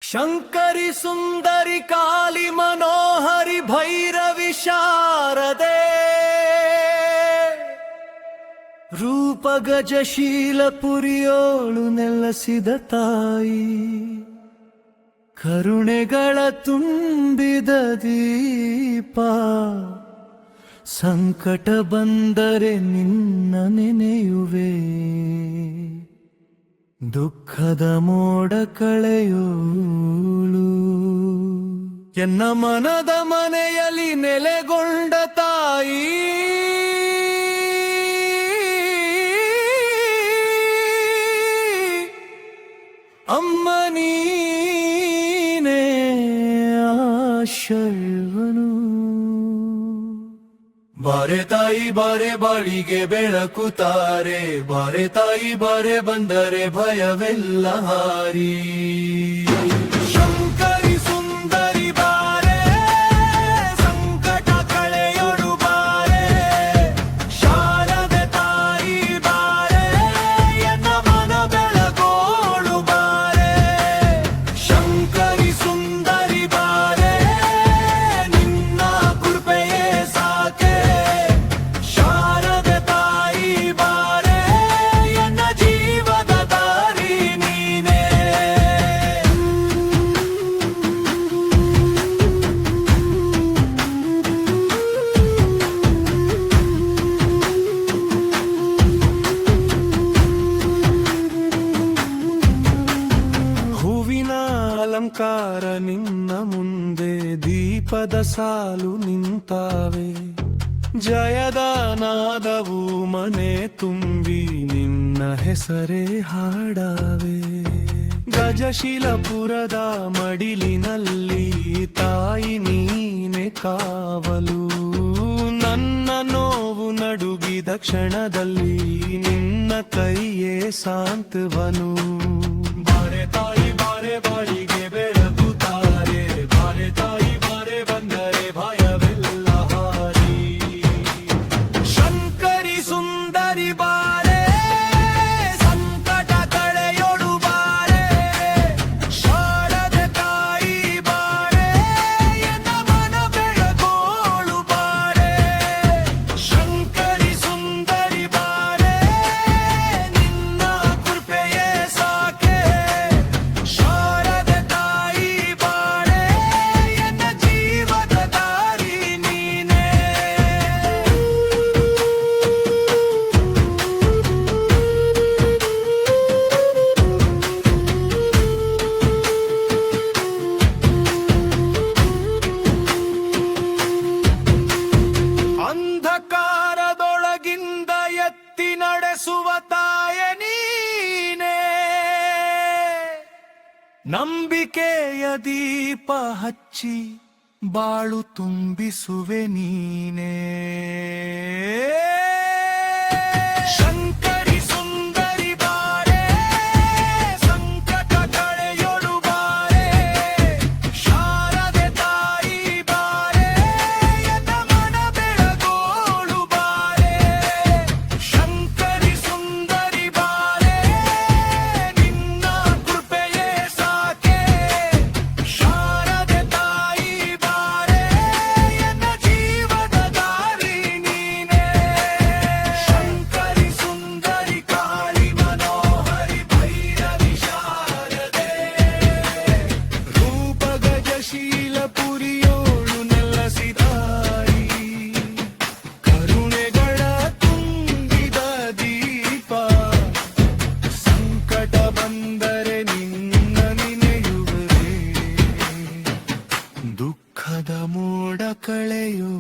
ಶಂಕರಿ ಸುಂದರಿ ಕಾಳಿ ಮನೋಹರಿ ಭೈರವಿ ಶಾರದೆ ರೂಪ ಗಜಶೀಲ ಪುರಿಯೋಳು ನೆಲೆಸಿದ ತಾಯಿ ಕರುಣೆಗಳ ತುಂಬಿದ ದೀಪ ಸಂಕಟ ಬಂದರೆ ನಿನ್ನ ನೆನೆಯುವೆ ದುಃಖದ ಮೋಡ ಕಳೆಯೋಳು ಎನ್ನ ಮನದ ಮನೆಯಲ್ಲಿ ನೆಲೆಗೊಂಡ ತಾಯಿ ಅಮ್ಮ ನೀನೇ ಆಶಯವನು ಬಾರೆ ತಾಯಿ ಬಾರೆ ಬಾಳಿಗೆ ಬೆಳಕು ತಾರೆ ಬಾರೆ ತಾಯಿ ಬಾರೆ ಬಂದರೆ ಭಯವೆಲ್ಲ ಹಾರಿ ಶಂಕರಿ ಸುಂದರಿ ಬಾರೆ ಸಂಕಟ ಕಳೆಯೊಡು ಬಾರೆ ಶಾರದೆ ತಾಯಿ ಬಾರೆ ಎನ್ನ ಮನ ಬೆಳಗೋಳು ಬಾರೆ ಶಂಕರಿ ಸುಂದರಿ ಬಾರೆ ನಿನ್ನ ಕೃಪೆಯೇ ಸಾಕೆ ಅಲಂಕಾರ ನಿನ್ನ ಮುಂದೆ ದೀಪದ ಸಾಲು ನಿಂತಾವೆ ಜಯದ ನಾದವು ಮನೆ ತುಂಬಿ ನಿನ್ನ ಹೆಸರೇ ಹಾಡಾವೆ ಗಜಶಿಲಪುರದ ಮಡಿಲಿನಲ್ಲಿ ತಾಯಿ ನೀನೆ ಕಾವಲು ನನ್ನ ನೋವು ನಡುಗಿದ ಕ್ಷಣದಲ್ಲಿ ನಿನ್ನ ಕೈಯೇ ಸಾಂತ್ವನು ಬಾರೆ ತಾಯಿ ಬಾರೆ ಬಾಳಿಗೆ ಬೆಳಕು ತಾರೆ ಬಾರೆ ತಾಯಿ ಬಾರೆ ಬಂದರೆ ಭಯವೆಲ್ಲ ಹಾರಿ ಶಂಕರಿ ಸುಂದರಿ ಬಾರೆ ಸಂಕಟ ಕಳೆಯೊಡು ಬಾರೆ ಶಾರದೆ ತಾಯಿ ಬಾರೆ ಎನ್ನ ಮನ ಬೆಳಗೋಳು ಬಾರೆ ಶಂಕರಿ ಸುಂದರಿ ಬಾರೆ ನಿನ್ನ ಕೃಪೆಯೇ ಸಾಕೆ ಶಾರದೆ ತಾಯಿ ಬಾರೆ ಎನ್ನ ಜೀವದ ದಾರಿ ನೀನೇ ಅಂಧಕಾರದೊಳಗಿಂದ ಎತ್ತಿ ನಡೆಸುವ ತಾಯ ನೀನೇ ನಂಬಿಕೆಯ ದೀಪ ಹಚ್ಚಿ ಬಾಳು ತುಂಬಿಸುವೆ ನೀನೇ ಶಂಕರಿ ಸುಂದರಿ ಬಾರೆ ಸಂಕಟ ಕಳೆಯೊಡು ಬಾರೆ ಶಾರದೆ ತಾಯಿ ಬಾರೆ ಎನ್ನ ಮನ ಬೆಳಗೋಳು ಬಾರೆ ಶಂಕರಿ ಸುಂದರಿ ಬಾರೆ ನಿನ್ನ ಕೃಪೆಯೇ ಸಾಕೆ ಶಾರದೆ ತಾಯಿ ಬಾರೆ ಎನ್ನ ಜೀವದ ದಾರಿ ನೀನೇ ಶಂಕರಿ ಸುಂದರಿ ಕಾಳಿ ಮನೋಹರಿ ಭೈರವಿ ಶಾರದೆ ರೂಪ ಗಜಶೀಲ ಪುರಿಯೋಳು ನೆಲೆಸಿದಾಯಿ ಕರುಣೆಗಳ ತುಂಬಿದ ದೀಪ ಸಂಕಟ ಬಂದರೆ ನಿನ್ನ ನೆನೆಯುವೆ ದುಃಖದ ಮೋಡ ಕಳೆಯೋ